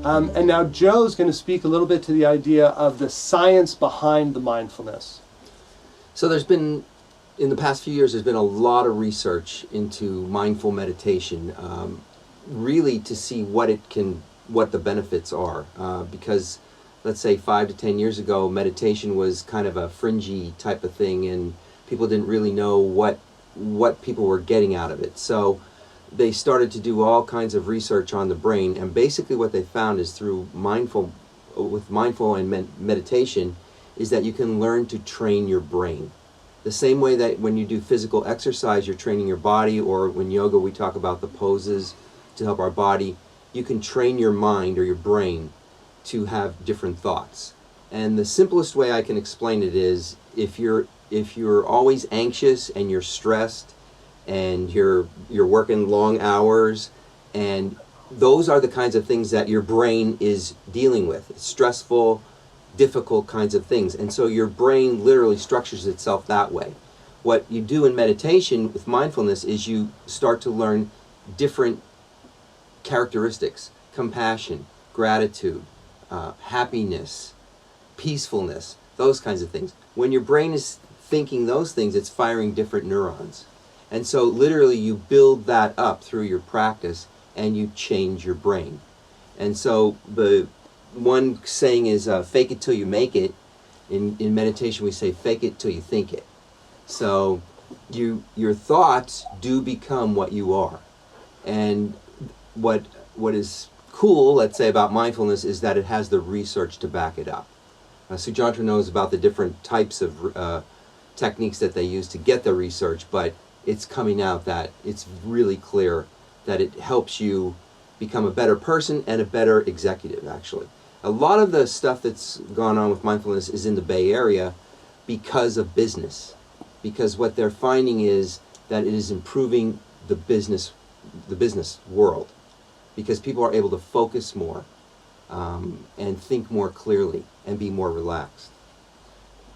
And now Joe's going to speak a little bit to the idea of the science behind the mindfulness. So in the past few years, there's been a lot of research into mindful meditation, really to see what the benefits are. Because let's say 5 to 10 years ago, meditation was kind of a fringy type of thing, and people didn't really know what people were getting out of it. So they started to do all kinds of research on the brain, and basically what they found is through mindful and meditation is that you can learn to train your brain. The same way that when you do physical exercise, you're training your body, or when yoga we talk about the poses to help our body, you can train your mind or your brain to have different thoughts. And the simplest way I can explain it is if you're always anxious and you're stressed and you're working long hours, and those are the kinds of things that your brain is dealing with. It's stressful, difficult kinds of things. And so your brain literally structures itself that way. What you do in meditation with mindfulness is you start to learn different characteristics: compassion, gratitude, happiness, peacefulness, those kinds of things. When your brain is thinking those things, it's firing different neurons. And so literally you build that up through your practice and you change your brain. And so the one saying is fake it till you make it. In meditation we say fake it till you think it. So your thoughts do become what you are. And what is cool, let's say, about mindfulness is that it has the research to back it up. Sujantra knows about the different types of techniques that they use to get the research, but it's coming out that it's really clear that it helps you become a better person and a better executive, actually. A lot of the stuff that's gone on with mindfulness is in the Bay Area because of business. Because what they're finding is that it is improving the business world. Because people are able to focus more and think more clearly and be more relaxed.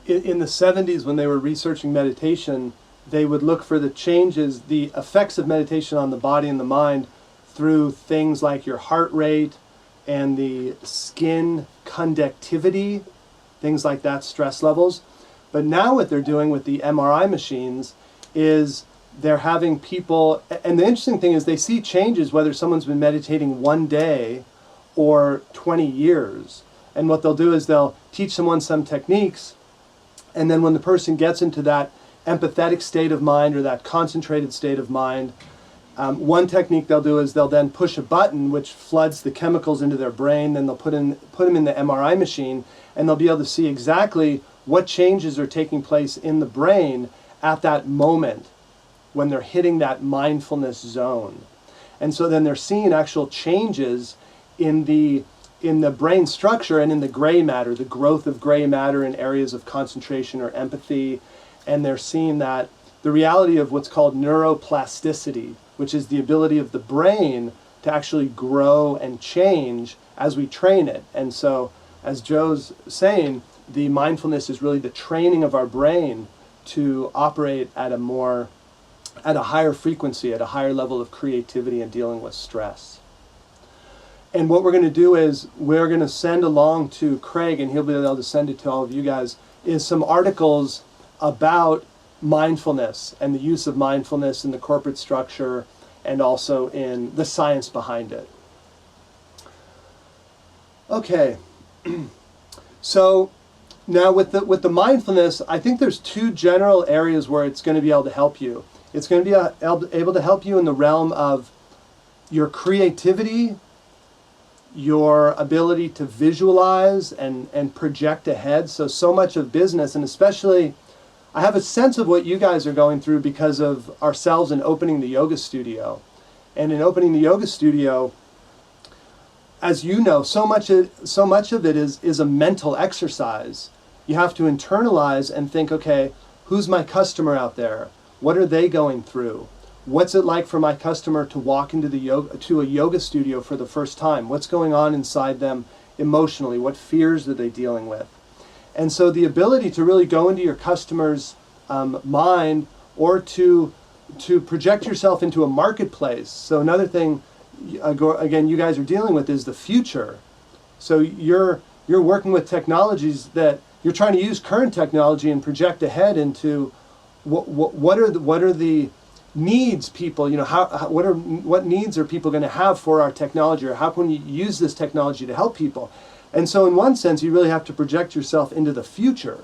In the 70s, when they were researching meditation, they would look for the changes, the effects of meditation on the body and the mind through things like your heart rate and the skin conductivity, things like that, stress levels. But now what they're doing with the MRI machines is they're having people, and the interesting thing is they see changes whether someone's been meditating one day or 20 years. And what they'll do is they'll teach someone some techniques, and then when the person gets into that empathetic state of mind or that concentrated state of mind, one technique they'll do is they'll then push a button which floods the chemicals into their brain. Then they'll put them in the MRI machine, and they'll be able to see exactly what changes are taking place in the brain at that moment when they're hitting that mindfulness zone. And so then they're seeing actual changes in the brain structure and in the gray matter, the growth of gray matter in areas of concentration or empathy. And they're seeing that the reality of what's called neuroplasticity, which is the ability of the brain to actually grow and change as we train it. And so, as Joe's saying, the mindfulness is really the training of our brain to operate at a higher frequency, at a higher level of creativity and dealing with stress. And what we're going to do is we're going to send along to Craig, and he'll be able to send it to all of you guys, is some articles about mindfulness and the use of mindfulness in the corporate structure and also in the science behind it. Okay, so now with the mindfulness, I think there's two general areas where it's going to be able to help you. It's going to be able to help you in the realm of your creativity, your ability to visualize and project ahead. So much of business, and especially, I have a sense of what you guys are going through because of ourselves in opening the yoga studio. And in opening the yoga studio, as you know, so much of it is a mental exercise. You have to internalize and think, okay, who's my customer out there? What are they going through? What's it like for my customer to walk into a yoga studio for the first time? What's going on inside them emotionally? What fears are they dealing with? And so the ability to really go into your customer's mind, or to project yourself into a marketplace. So another thing, again, you guys are dealing with is the future. So you're working with technologies that you're trying to use current technology and project ahead into what are the needs people, what needs are people going to have for our technology, or how can you use this technology to help people? And so in one sense, you really have to project yourself into the future,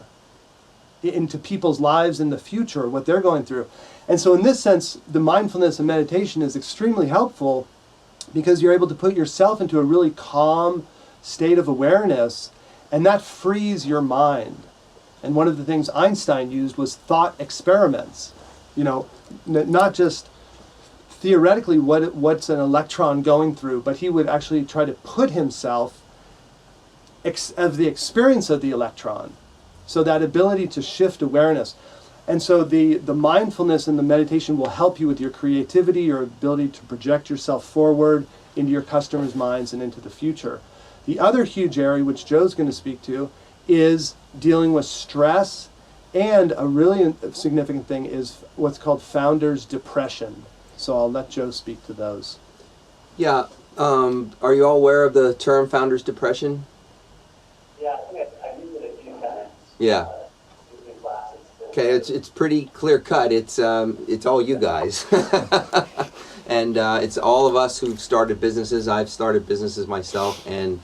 into people's lives in the future, what they're going through. And so in this sense, the mindfulness and meditation is extremely helpful because you're able to put yourself into a really calm state of awareness, and that frees your mind. And one of the things Einstein used was thought experiments. Not just theoretically what's an electron going through, but he would actually try to put himself of the experience of the electron. So that ability to shift awareness. And so the mindfulness and the meditation will help you with your creativity, your ability to project yourself forward into your customers' minds and into the future. The other huge area, which Joe's going to speak to, is dealing with stress. And a really significant thing is what's called founder's depression. So I'll let Joe speak to those. Yeah. Are you all aware of the term founder's depression? Yeah, I think I've used it a few times. Yeah. In classes. Okay, it's pretty clear cut. It's all you guys, and it's all of us who've started businesses. I've started businesses myself, and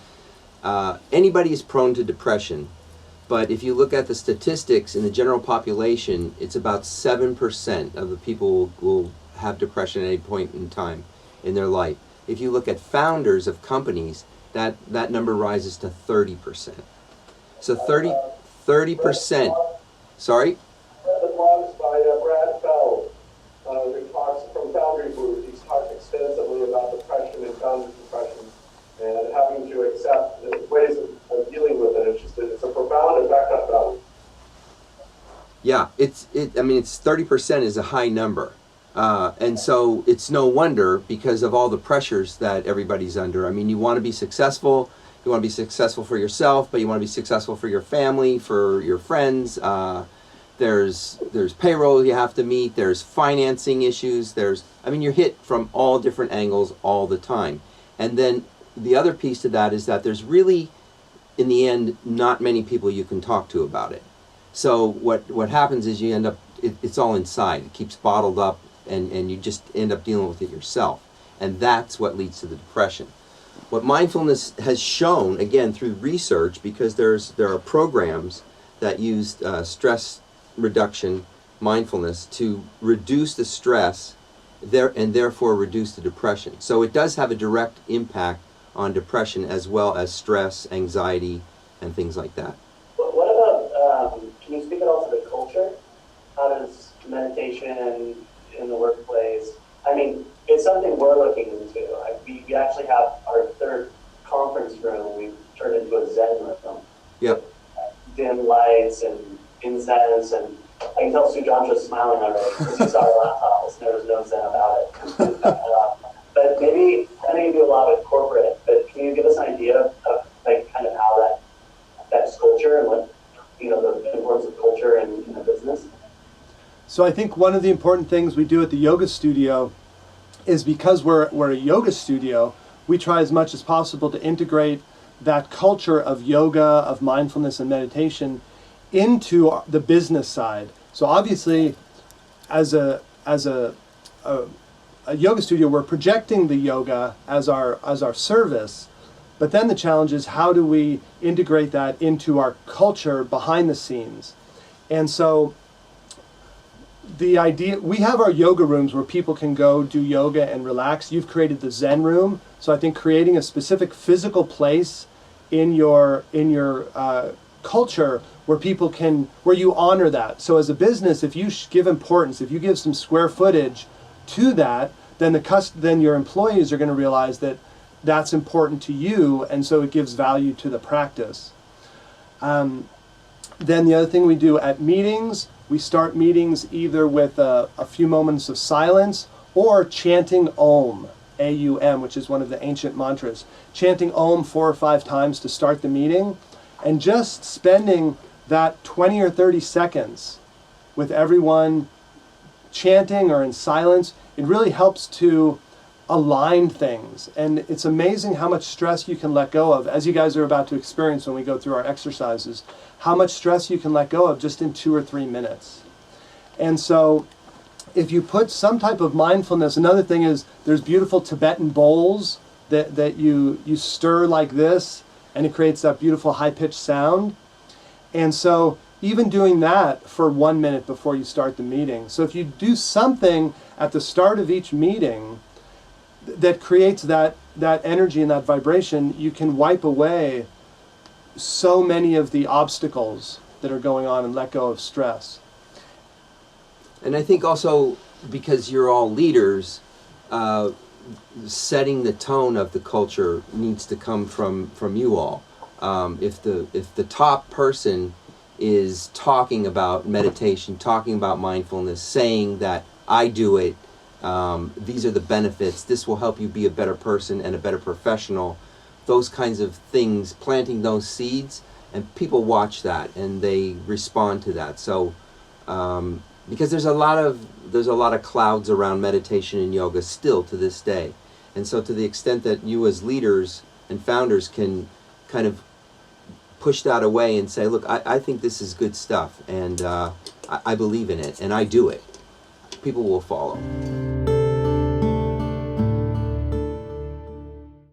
anybody is prone to depression. But if you look at the statistics in the general population, it's about 7% of the people will have depression at any point in time in their life. If you look at founders of companies, that number rises to 30%. So 30%. Sorry? The blogs by Brad Feld, who talks from Foundry Booth. He's talked extensively about depression and founder's depression and having to accept the ways of dealing with it. It's a profound effect on value. Yeah, it's 30% is a high number. And so it's no wonder because of all the pressures that everybody's under. I mean, you want to be successful. You want to be successful for yourself, but you want to be successful for your family, for your friends. There's payroll you have to meet. There's financing issues. You're hit from all different angles all the time. And then the other piece to that is that there's really, in the end, not many people you can talk to about it. So what happens is you end up, it's all inside. It keeps bottled up, and you just end up dealing with it yourself. And that's what leads to the depression. What mindfulness has shown, again, through research, because there are programs that use stress reduction, mindfulness, to reduce the stress and therefore reduce the depression. So it does have a direct impact on depression as well as stress, anxiety, and things like that. What about, can you speak at all to the culture? How does meditation in the workplace, it's something we're looking into. We actually have our third conference room, we've turned into a Zen room. Yep. Dim lights and incense, and I can tell Sujantra's smiling already because he saw our laptops and there was no Zen about it. But maybe, I know you do a lot with corporate, but can you give us an idea of kind of how that's culture and what, the importance of culture in the business? So I think one of the important things we do at the yoga studio is because we're a yoga studio, we try as much as possible to integrate that culture of yoga, of mindfulness and meditation into the business side. So obviously, as a yoga studio, we're projecting the yoga as our service, but then the challenge is how do we integrate that into our culture behind the scenes? And so the idea, we have our yoga rooms where people can go do yoga and relax. You've created the Zen room, so I think creating a specific physical place in your culture where you honor that. So as a business, if you give importance, if you give some square footage to that, then your employees are going to realize that that's important to you, and so it gives value to the practice. Then the other thing we do at meetings, we start meetings either with a few moments of silence or chanting Om, A-U-M, which is one of the ancient mantras. Chanting Om 4 or 5 times to start the meeting, and just spending that 20 or 30 seconds with everyone chanting or in silence, it really helps to align things. And it's amazing how much stress you can let go of, as you guys are about to experience when we go through our exercises, how much stress you can let go of just in 2 or 3 minutes. And so if you put some type of mindfulness, another thing is there's beautiful Tibetan bowls that you stir like this, and it creates that beautiful high-pitched sound. And so even doing that for 1 minute before you start the meeting. So if you do something at the start of each meeting that creates that energy and that vibration, you can wipe away so many of the obstacles that are going on and let go of stress. And I think also, because you're all leaders, setting the tone of the culture needs to come from you all. If the top person is talking about meditation, talking about mindfulness, saying that I do it, these are the benefits, this will help you be a better person and a better professional, those kinds of things, planting those seeds, and people watch that and they respond to that. So because there's a lot of clouds around meditation and yoga still to this day. And so to the extent that you as leaders and founders can kind of push that away and say, look, I think this is good stuff, and I believe in it, and I do it, people will follow.